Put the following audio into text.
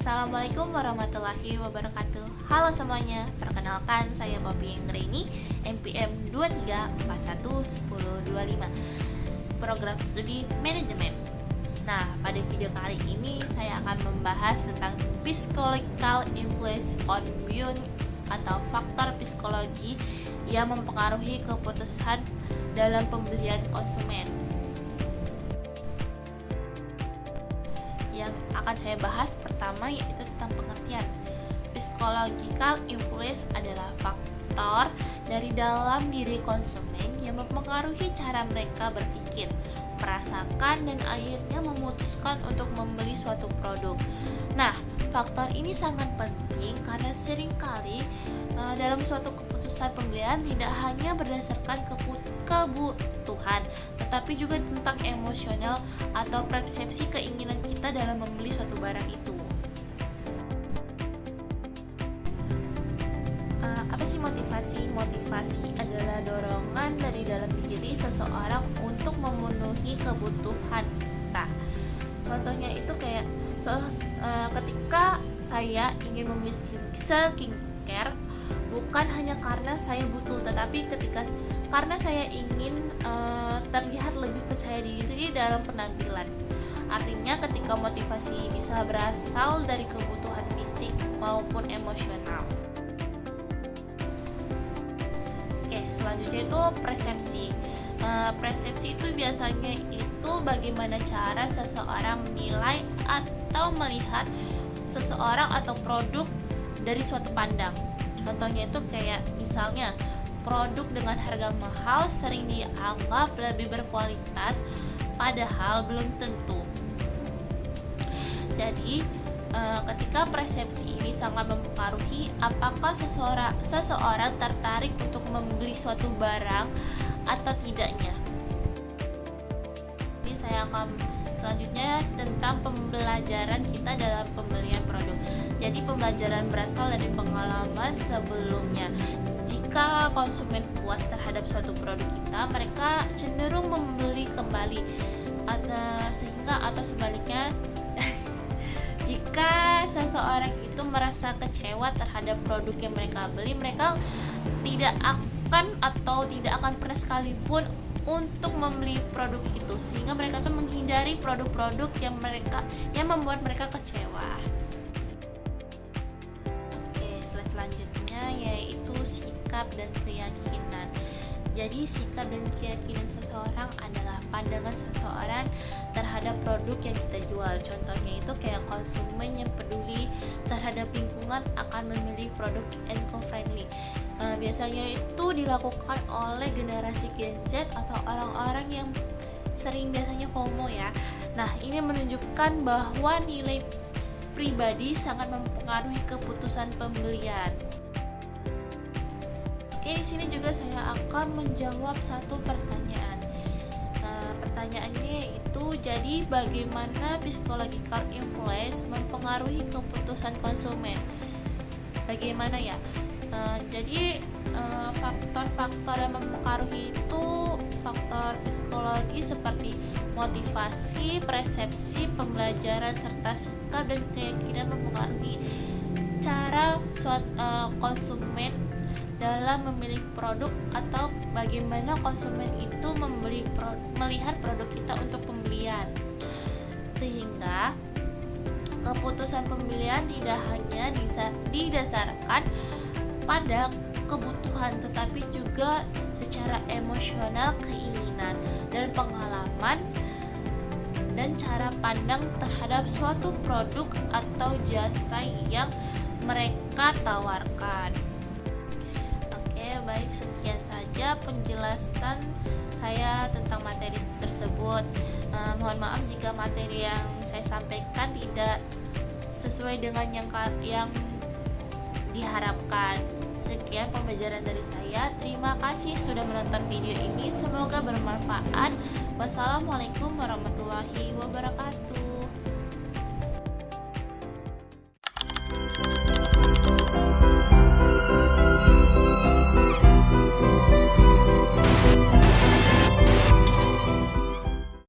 Assalamualaikum warahmatullahi wabarakatuh. Halo semuanya, perkenalkan saya Poppy Anggreni, NPM 23411025, Program Studi Manajemen. Nah, pada video kali ini saya akan membahas tentang Psychological Influence on Buying atau faktor psikologi yang mempengaruhi keputusan dalam pembelian konsumen. Yang akan saya bahas pertama yaitu tentang pengertian. Psychological influence adalah faktor dari dalam diri konsumen yang mempengaruhi cara mereka berpikir, merasakan, dan akhirnya memutuskan untuk membeli suatu produk. Nah, faktor ini sangat penting karena seringkali dalam suatu keputusan pembelian tidak hanya berdasarkan kebutuhan, tetapi juga tentang emosional atau persepsi keinginan kita dalam membeli suatu barang itu. Apa sih motivasi? Motivasi adalah dorongan dari dalam diri seseorang untuk memenuhi kebutuhan kita. Contohnya itu kayak ketika saya ingin membeli skincare, bukan hanya karena saya butuh, tetapi karena saya ingin terlihat lebih percaya diri dalam penampilan. Artinya ketika motivasi bisa berasal dari kebutuhan fisik maupun emosional. Oke, selanjutnya itu persepsi. Persepsi itu biasanya itu bagaimana cara seseorang menilai atau melihat seseorang atau produk dari suatu pandang. Contohnya itu kayak misalnya produk dengan harga mahal sering dianggap lebih berkualitas, padahal belum tentu. Jadi ketika persepsi ini sangat mempengaruhi apakah seseorang tertarik untuk membeli suatu barang atau tidaknya. Ini saya akan selanjutnya tentang pembelajaran kita dalam pembelian produk. Jadi pembelajaran berasal dari pengalaman sebelumnya. Jika konsumen puas terhadap suatu produk kita, mereka cenderung membeli kembali. Atau sebaliknya, jika seseorang itu merasa kecewa terhadap produk yang mereka beli, mereka tidak akan pernah sekalipun untuk membeli produk itu, sehingga mereka tuh menghindari produk-produk yang membuat mereka kecewa. Selanjutnya yaitu sikap dan keyakinan. Jadi sikap dan keyakinan seseorang adalah pandangan seseorang terhadap produk yang kita jual. Contohnya itu kayak konsumen yang peduli terhadap lingkungan akan memilih produk eco-friendly. Biasanya itu dilakukan oleh generasi Gen Z atau orang-orang yang sering biasanya FOMO ya. Nah, ini menunjukkan bahwa nilai pribadi sangat mempengaruhi keputusan pembelian. Oke, di sini juga saya akan menjawab satu pertanyaan. Pertanyaannya itu, jadi bagaimana psychological influence mempengaruhi keputusan konsumen? Bagaimana ya? Jadi faktor-faktor yang mempengaruhi itu faktor psikologi seperti motivasi, persepsi, pembelajaran, serta sikap dan keyakinan mempengaruhi cara konsumen dalam memilih produk atau bagaimana konsumen itu melihat produk kita untuk pembelian. Sehingga keputusan pembelian tidak hanya didasarkan pada kebutuhan, tetapi juga secara emosional, keinginan, dan pengalaman dan cara pandang terhadap suatu produk atau jasa yang mereka tawarkan. Oke, baik, sekian saja penjelasan saya tentang materi tersebut. Mohon maaf jika materi yang saya sampaikan tidak sesuai dengan yang diharapkan. Sekian pembelajaran dari saya. Terima kasih sudah menonton video ini. Semoga bermanfaat. Wassalamualaikum warahmatullahi wabarakatuh.